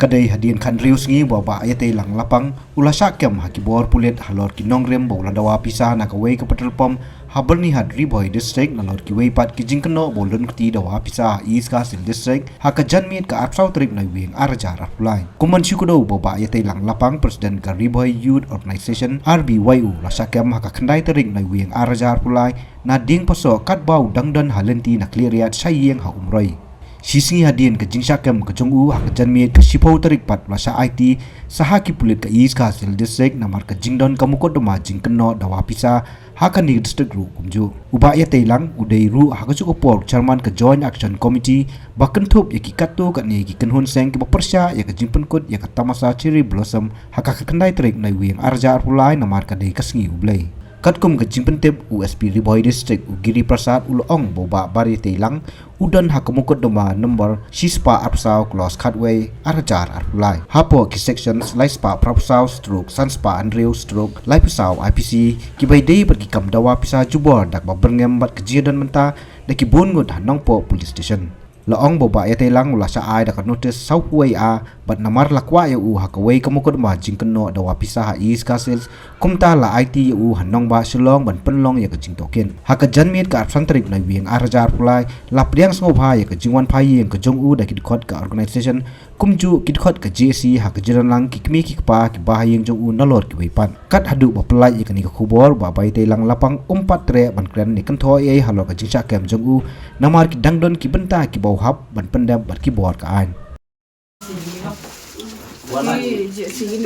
Kadai hadian kan rius ngi baba ayate lang lapang ulasa kem hakibor pulet halor ki nongrem bola dawa pisah na kawai ke petrol pom haber ni hadri boy district nalor ki wei pat ki jingkeno bolon kti dawa pisah east kasil district hakajan miet ka arfau trip na wing arjar arpulai kuman syukudo baba ayate lang lapang presiden ka riboy youth organization RBYU lasa kem hakakandai terik na wing arjar arpulai na ding poso kat bau dangdan halenti na kliriat sayeng ha umroi Sisi hadian ke jingsakam ke jong'u hak janmiet ke sipau tarik pat lasa IT sahaki pulit ke East Kasil District namar ke jingdon kamukot doma jingkeno dawa pisa hakan di district ru kumju ubaya teilang udai ru hak cukup por chairman ke Joint Action Committee bahkan thup yaki katu kat ni ki kenhun seng ke bersya ya ke jingpenkut ya ke tamasa cherry blossom hak kendai tarik nai wing arja arpulai namar ke dei kasngi ublai Katkum ke jimpentip USP Riboy District Ugiri Prasad Ulong boba bari teilang udan hakamukot doma number sispa apsau close cutway arjar arpulai hapo ki sections laispa prapsau stroke sanspa andrew stroke laipsau IPC kibai dei pergi kam dawa pisa jubor dak baberngem bat kejidan menta daki bungut hanongpo police station Laong boba ya telang ulasa ai dak notice southway a bat namar lakwa ya u hakawai kamukot ma jingkeno dawa pisah East Kasil kumta la IT ya u hanong ba silong ban penlong ya ke jingtoken hakajan miet ka arsantrip na wieng arjar pulai lapriang sngobha ya ke jingwan pai yang ke jong u dak kidkhot ka organization kumju kidkhot ka JC hakajiran lang kikmi kikpa ki bahayeng jong u nalor ki weipan kat hadu bapelai ya ke ni khubor ba bai telang lapang umpat tre ban kren ni kentho ye halor ka jingsa kem jong u namar ki dangdon ki benta ki hap ban pendam bar keyboard ka an Sini